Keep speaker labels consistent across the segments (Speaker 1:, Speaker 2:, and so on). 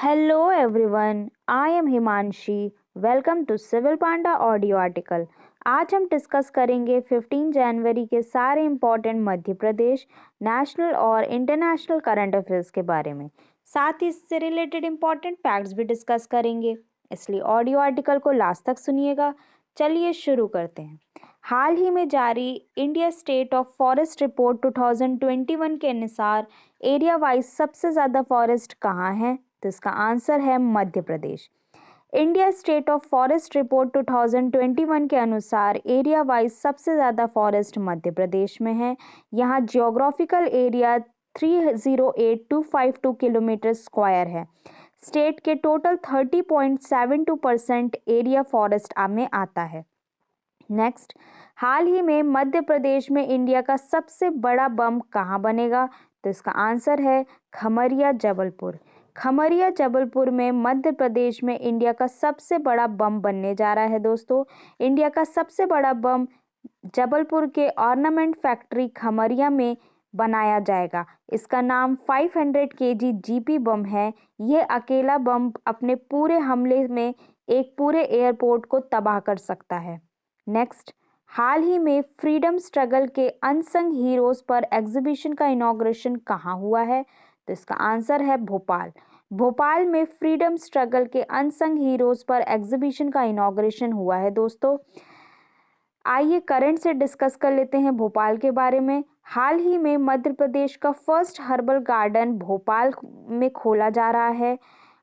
Speaker 1: Hello everyone, I am Himanshi. Welcome to Civil Panda audio article. आज हम discuss करेंगे 15 जनवरी के सारे इम्पोर्टेंट मध्य प्रदेश नेशनल और इंटरनेशनल करंट अफेयर्स के बारे में। साथ ही इससे रिलेटेड इम्पोर्टेंट फैक्ट्स भी डिस्कस करेंगे, इसलिए ऑडियो आर्टिकल को लास्ट तक सुनिएगा। चलिए शुरू करते हैं। हाल ही में जारी India State of Forest Report 2021 के अनुसार एरिया वाइज सबसे ज़्यादा फॉरेस्ट कहाँ है? तो इसका आंसर है Madhya Pradesh. India State of Forest Report 2021 के अनुसार एरिया वाइज सबसे ज़्यादा फॉरेस्ट मध्य प्रदेश में है। यहाँ जियोग्राफिकल एरिया 308252 किलोमीटर स्क्वायर है। स्टेट के टोटल 30.72% एरिया फॉरेस्ट में आता है। नेक्स्ट, हाल ही में मध्य प्रदेश में इंडिया का सबसे बड़ा बम कहाँ बनेगा? तो इसका आंसर है खमरिया जबलपुर। खमरिया जबलपुर में मध्य प्रदेश में इंडिया का सबसे बड़ा बम बनने जा रहा है दोस्तों। इंडिया का सबसे बड़ा बम जबलपुर के ऑर्नामेंट फैक्ट्री खमरिया में बनाया जाएगा। इसका नाम 500 kg जीपी बम है। यह अकेला बम अपने पूरे हमले में एक पूरे एयरपोर्ट को तबाह कर सकता है। नेक्स्ट, हाल ही में फ्रीडम स्ट्रगल के अनसंग हीरोज पर एग्जीबिशन का इनॉग्रेशन कहाँ हुआ है? तो इसका आंसर है भोपाल। भोपाल में फ्रीडम स्ट्रगल के अनसंग हीरोज पर एग्जीबिशन का इनॉग्रेशन हुआ है दोस्तों। आइए करंट से डिस्कस कर लेते हैं भोपाल के बारे में। हाल ही में मध्य प्रदेश का फर्स्ट हर्बल गार्डन भोपाल में खोला जा रहा है।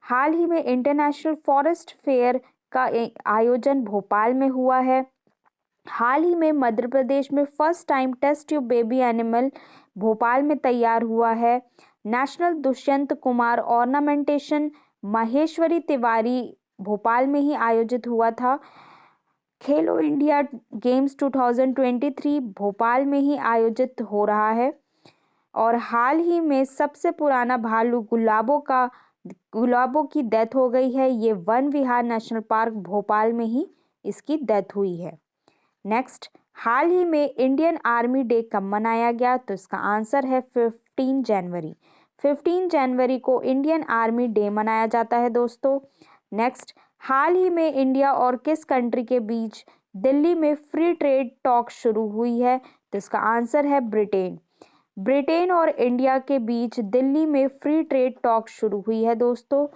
Speaker 1: हाल ही में इंटरनेशनल फॉरेस्ट फेयर का आयोजन भोपाल में हुआ है। हाल ही में मध्य प्रदेश में first time test tube baby animal Bhopal में तैयार हुआ है। नेशनल दुष्यंत कुमार ऑर्नामेंटेशन महेश्वरी तिवारी भोपाल में ही आयोजित हुआ था। खेलो इंडिया गेम्स 2023 भोपाल में ही आयोजित हो रहा है। और हाल ही में सबसे पुराना भालू गुलाबों की डेथ हो गई है। ये वन विहार नेशनल पार्क भोपाल में ही इसकी डेथ हुई है। नेक्स्ट, हाल ही में इंडियन आर्मी डे कब मनाया गया? तो इसका आंसर है 15 जनवरी। 15 जनवरी को इंडियन आर्मी डे मनाया जाता है दोस्तों। नेक्स्ट, हाल ही में इंडिया और किस कंट्री के बीच दिल्ली में फ्री ट्रेड टॉक शुरू हुई है? तो इसका आंसर है ब्रिटेन। ब्रिटेन और इंडिया के बीच दिल्ली में फ्री ट्रेड टॉक शुरू हुई है दोस्तों।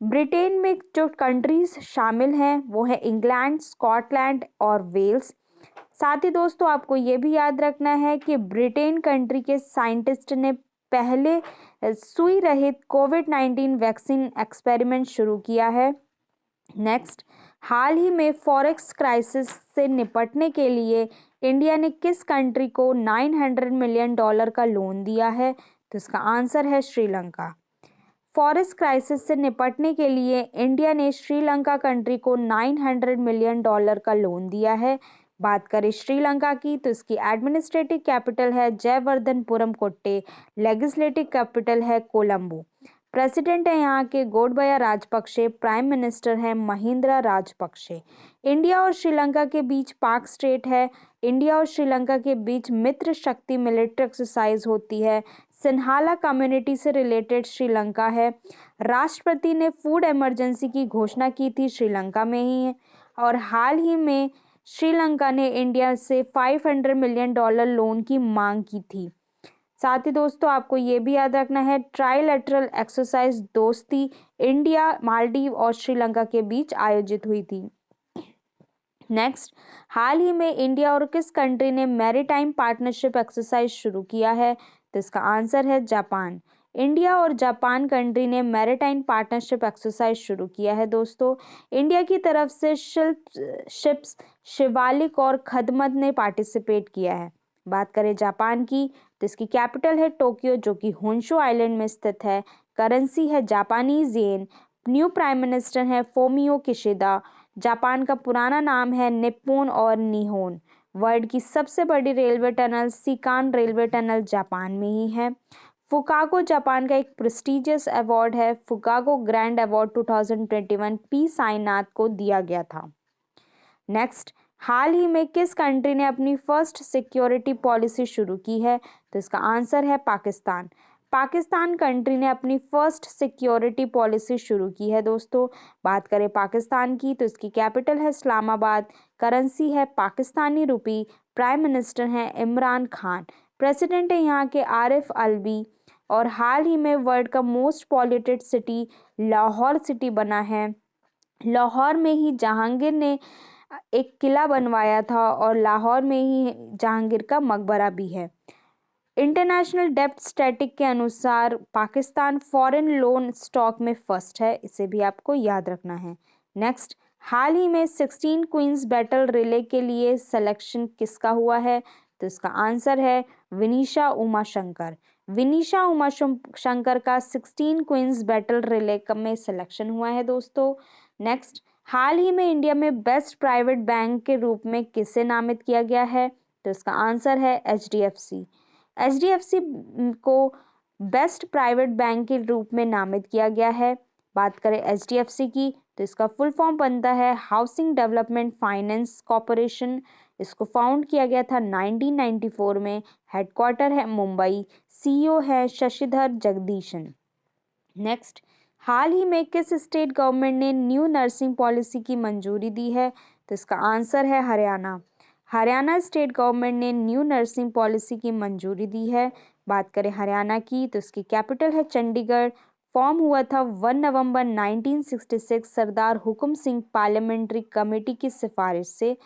Speaker 1: ब्रिटेन में जो कंट्रीज शामिल हैं वो है इंग्लैंड, स्कॉटलैंड और वेल्स। साथ ही दोस्तों आपको ये भी याद रखना है कि ब्रिटेन कंट्री के साइंटिस्ट ने पहले सुई रहित कोविड-19 वैक्सीन एक्सपेरिमेंट शुरू किया है। नेक्स्ट, हाल ही में फॉरेक्स क्राइसिस से निपटने के लिए इंडिया ने किस कंट्री को $900 मिलियन का लोन दिया है? तो इसका आंसर है श्रीलंका। फॉरेस्ट क्राइसिस से निपटने के लिए इंडिया ने श्रीलंका कंट्री को $900 मिलियन का लोन दिया है। बात करें श्रीलंका की तो इसकी एडमिनिस्ट्रेटिव कैपिटल है जयवर्धनपुरम कोट्टे, लेजिस्लेटिव कैपिटल है कोलंबो। प्रेसिडेंट है यहाँ के गोटबाया राजपक्षे, प्राइम मिनिस्टर है महिंद्रा राजपक्षे। इंडिया और श्रीलंका के बीच पाक स्ट्रेट है। इंडिया और श्रीलंका के बीच मित्र शक्ति मिलिट्री एक्सरसाइज होती है। सिन्हाला कम्युनिटी से रिलेटेड श्रीलंका है। राष्ट्रपति ने फूड इमरजेंसी की घोषणा की थी श्रीलंका में ही है। और हाल ही में श्रीलंका ने इंडिया से $500 मिलियन लोन की मांग की थी। साथ ही दोस्तों आपको ये भी याद रखना है ट्राइलेटरल एक्सरसाइज दोस्ती इंडिया, मालदीव और श्रीलंका के बीच आयोजित हुई थी। नेक्स्ट, हाल ही में इंडिया और किस कंट्री ने मैरीटाइम पार्टनरशिप एक्सरसाइज शुरू किया है? तो इसका आंसर है जापान। इंडिया और जापान कंट्री ने मैरीटाइम पार्टनरशिप एक्सरसाइज शुरू किया है दोस्तों। इंडिया की तरफ से शिप्स शिवालिक और खदमत ने पार्टिसिपेट किया है। बात करें जापान की तो इसकी कैपिटल है टोक्यो जो कि होन्शु आइलैंड में स्थित है। करेंसी है Japanese yen. New prime minister है फोमियो किशिदा। जापान का पुराना नाम है निप्पॉन और निहोन। वर्ल्ड की सबसे बड़ी railway tunnel Seikan railway tunnel Japan में ही है। फुकागो जापान का एक प्रेस्टिजियस अवार्ड है। फुकागो ग्रैंड अवार्ड 2021 पी साईनाथ को दिया गया था। नेक्स्ट, हाल ही में किस कंट्री ने अपनी फर्स्ट सिक्योरिटी पॉलिसी शुरू की है? तो इसका आंसर है पाकिस्तान। पाकिस्तान कंट्री ने अपनी फर्स्ट सिक्योरिटी पॉलिसी शुरू की है दोस्तों। बात करें पाकिस्तान की तो इसकी कैपिटल है इस्लामाबाद, करेंसी है पाकिस्तानी रुपी, प्राइम मिनिस्टर हैं इमरान खान, प्रेसिडेंट है यहाँ के आरिफ अलवी, और हाल ही में वर्ल्ड का most polluted city Lahore city बना है। लाहौर में ही जहांगीर ने एक किला बनवाया था और लाहौर में ही जहांगीर का मकबरा भी है। इंटरनेशनल डेप्थ स्टैटिक के अनुसार पाकिस्तान फॉरेन लोन स्टॉक में फर्स्ट है, इसे भी आपको याद रखना है। नेक्स्ट, हाल ही में 16 क्वींस बैटल रिले के लिए सिलेक्शन किसका हुआ है? तो इसका आंसर है विनीशा उमाशंकर। विनीशा उमाशंकर का 16 क्वींस बैटल रिले में सिलेक्शन हुआ है दोस्तों। नेक्स्ट, हाल ही में इंडिया में बेस्ट प्राइवेट बैंक के रूप में किसे नामित किया गया है? तो इसका आंसर है HDFC। HDFC को बेस्ट प्राइवेट बैंक के रूप में नामित किया गया है। बात करें HDFC की तो इसका फुल फॉर्म बनता है हाउसिंग डेवलपमेंट फाइनेंस कॉरपोरेशन। इसको फाउंड किया गया था 1994 में। हेडक्वार्टर है मुंबई, CEO है शशिधर जगदीशन। नेक्स्ट, हाल ही में किस स्टेट गवर्नमेंट ने न्यू नर्सिंग पॉलिसी की मंजूरी दी है? तो इसका आंसर है हरियाणा। हरियाणा स्टेट गवर्नमेंट ने न्यू नर्सिंग पॉलिसी की मंजूरी दी है। बात करें हरियाणा की तो इसकी कैपिटल है चंडीगढ़। फॉर्म हुआ था 1 नवंबर 1966 सरदार हुकुम सिंह पार्लियामेंट्री कमेटी की सिफारिश से।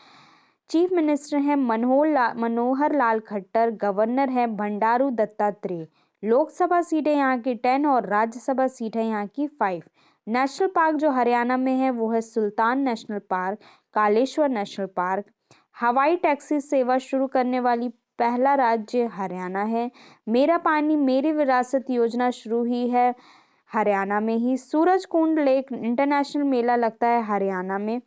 Speaker 1: चीफ मिनिस्टर हैं मनोहर लाल खट्टर, गवर्नर हैं बंडारू दत्तात्रेय। लोकसभा सीटें यहाँ की 10 और राज्यसभा सीट है यहाँ की 5। नेशनल पार्क जो हरियाणा में है वो है Sultan national park, Kaleshwar national park. हवाई टैक्सी सेवा शुरू करने वाली पहला राज्य हरियाणा है। मेरा पानी मेरी विरासत योजना शुरू हुई है हरियाणा में ही। सूरजकुंड लेक इंटरनेशनल मेला लगता है हरियाणा में।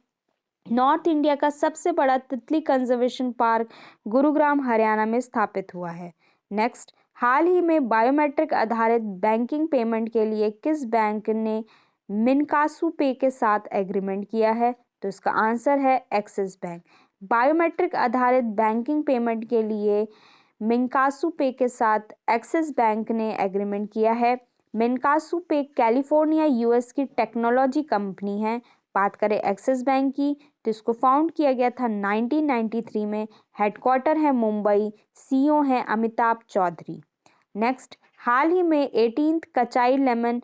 Speaker 1: नॉर्थ इंडिया का सबसे बड़ा तितली कंजर्वेशन पार्क गुरुग्राम हरियाणा में स्थापित हुआ है। नेक्स्ट, हाल ही में बायोमेट्रिक आधारित बैंकिंग पेमेंट के लिए किस बैंक ने मिनकासू पे के साथ एग्रीमेंट किया है? तो इसका आंसर है एक्सिस बैंक। बायोमेट्रिक आधारित बैंकिंग पेमेंट के लिए मिनकासू पे के साथ एक्सिस बैंक ने एग्रीमेंट किया है। मिनकासू पे कैलिफोर्निया US की टेक्नोलॉजी कंपनी है। बात करें एक्सिस बैंक की तो इसको फाउंड किया गया था 1993 में। हेडक्वार्टर है मुंबई, CEO हैं अमिताभ चौधरी। नेक्स्ट, हाल ही में 18th कचाई लेमन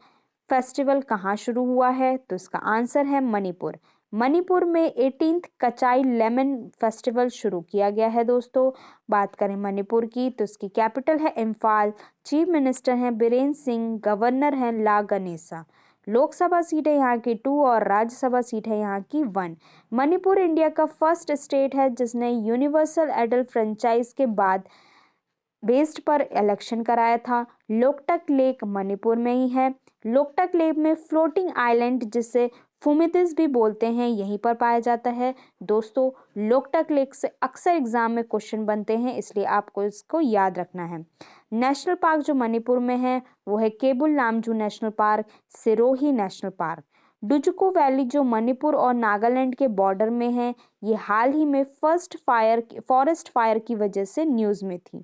Speaker 1: फेस्टिवल कहाँ शुरू हुआ है? तो इसका आंसर है मणिपुर। मणिपुर में 18th कचाई लेमन फेस्टिवल शुरू किया गया है दोस्तों। बात करें मणिपुर की तो इसकी कैपिटल है इम्फाल, चीफ मिनिस्टर हैं बीरेन्द्र सिंह, गवर्नर हैं ला गनेसा। लोकसभा सीट है यहाँ की 2 और राज्यसभा सीट है यहाँ की 1। मणिपुर इंडिया का फर्स्ट स्टेट है जिसने यूनिवर्सल एडल्ट फ्रेंचाइज के बाद बेस्ड पर इलेक्शन कराया था। लोकटक लेक मणिपुर में ही है। लोकटक लेक में फ्लोटिंग आइलैंड जिसे फुमितिस भी बोलते हैं यहीं पर पाया जाता है दोस्तों। लोकटक लेक से अक्सर एग्जाम में क्वेश्चन बनते हैं, इसलिए आपको इसको याद रखना है। नेशनल पार्क जो मणिपुर में है वो है Keibul Lamjao national park, Sirohi national park. Dzukou valley जो मणिपुर और नागालैंड के बॉर्डर में है, ये हाल ही में फॉरेस्ट फायर की वजह से न्यूज़ में थी।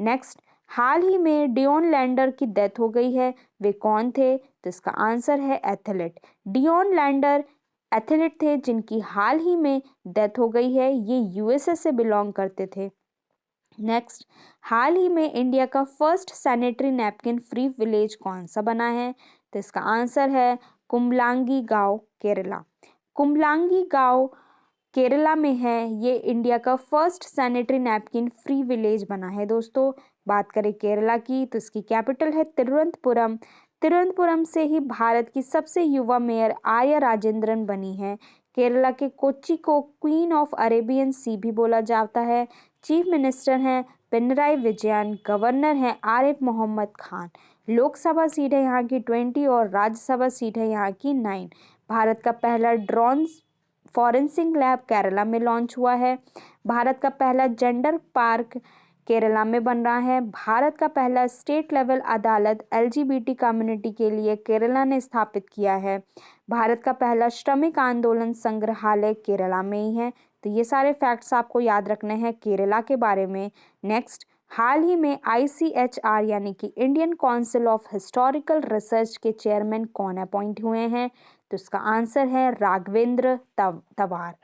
Speaker 1: नेक्स्ट, हाल ही में डियोन लैंडर की डेथ हो गई है, वे कौन थे? तो इसका आंसर है एथलीट। डियोन लैंडर एथलीट थे जिनकी हाल ही में डेथ हो गई है, ये USA से बिलोंग करते थे। नेक्स्ट, हाल ही में इंडिया का first sanitary napkin free village कौन सा बना है? तो इसका आंसर है कुंबलांगी गांव, केरला। कुंबलांगी गांव केरला में है, ये इंडिया का first sanitary napkin free village बना है दोस्तों। बात करें केरला की तो इसकी कैपिटल है तिरुवनंतपुरम। तिरुवनंतपुरम से ही भारत की सबसे युवा मेयर आर्या राजेंद्रन बनी है। केरला के कोच्चि को क्वीन ऑफ अरेबियन सी भी बोला जाता है। चीफ मिनिस्टर हैं पिनराई विजयन, गवर्नर हैं आरिफ मोहम्मद खान। लोकसभा सीट है यहाँ की 20 और राज्यसभा सीट है यहाँ की 9। भारत का पहला ड्रोन फॉरेंसिक लैब केरला में लॉन्च हुआ है। भारत का पहला जेंडर पार्क केरला में बन रहा है। भारत का पहला स्टेट लेवल अदालत LGBT कम्युनिटी के लिए केरला ने स्थापित किया है। भारत का पहला श्रमिक आंदोलन संग्रहालय केरला में ही है। तो ये सारे फैक्ट्स आपको याद रखने हैं केरला के बारे में। नेक्स्ट, हाल ही में ICHR यानी कि Indian council of historical research के चेयरमैन कौन अपॉइंट हुए हैं? तो इसका आंसर है राघवेंद्र तवार।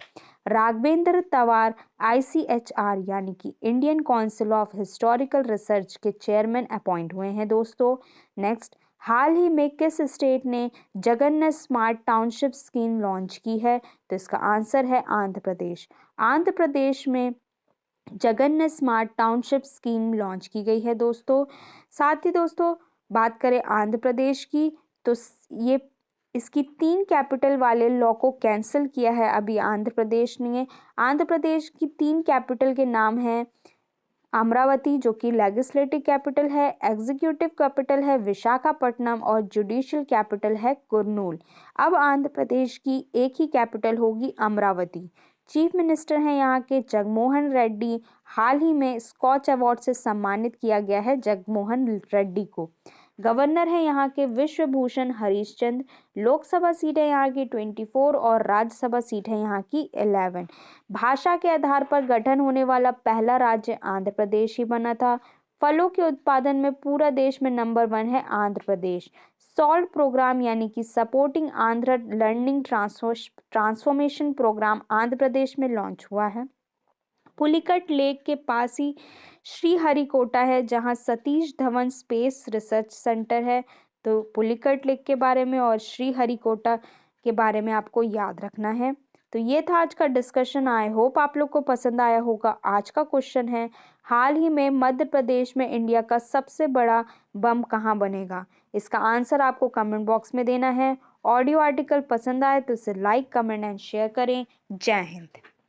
Speaker 1: राघवेंद्र तवार ICHR यानी कि Indian council of historical research के चेयरमैन अपॉइंट हुए हैं दोस्तों। नेक्स्ट, हाल ही में किस स्टेट ने Jagannath smart township scheme launch की है? तो इसका आंसर है आंध्र प्रदेश। आंध्र प्रदेश में Jagannath smart township scheme launch की गई है दोस्तों। साथ ही दोस्तों बात करें आंध्र प्रदेश की, तो ये इसकी 3 कैपिटल वाले लॉ को कैंसिल किया है अभी आंध्र प्रदेश ने। आंध्र प्रदेश की 3 कैपिटल के नाम हैं अमरावती जो कि लेजिस्लेटिव कैपिटल है, एग्जीक्यूटिव कैपिटल है विशाखापट्टनम और जुडिशियल कैपिटल है कुर्नूल। अब आंध्र प्रदेश की एक ही कैपिटल होगी अमरावती। चीफ मिनिस्टर हैं यहाँ के जगनमोहन रेड्डी। हाल ही में स्कॉच अवार्ड से सम्मानित किया गया है जगनमोहन रेड्डी को। गवर्नर है यहाँ के विश्वभूषण हरिश्चंद्र। लोकसभा सीट है यहाँ की 24 और राज्यसभा सीट है यहाँ की 11। भाषा के आधार पर गठन होने वाला पहला राज्य आंध्र प्रदेश ही बना था। फलों के उत्पादन में पूरा देश में नंबर 1 है आंध्र प्रदेश। सॉल्ट प्रोग्राम यानी कि supporting Andhra learning transformation programme Andhra Pradesh में लॉन्च हुआ है। पुलिकट लेक के पास ही श्रीहरिकोटा है जहां Satish Dhawan space research centre है। तो पुलिकट लेक के बारे में और श्रीहरिकोटा के बारे में आपको याद रखना है। तो ये था आज का डिस्कशन। आई होप आप लोग को पसंद आया होगा। आज का क्वेश्चन है, हाल ही में मध्य प्रदेश में इंडिया का सबसे बड़ा बम कहाँ बनेगा? इसका आंसर आपको कमेंट बॉक्स में देना है। ऑडियो आर्टिकल पसंद आए तो इसे लाइक, कमेंट एंड शेयर करें। जय हिंद।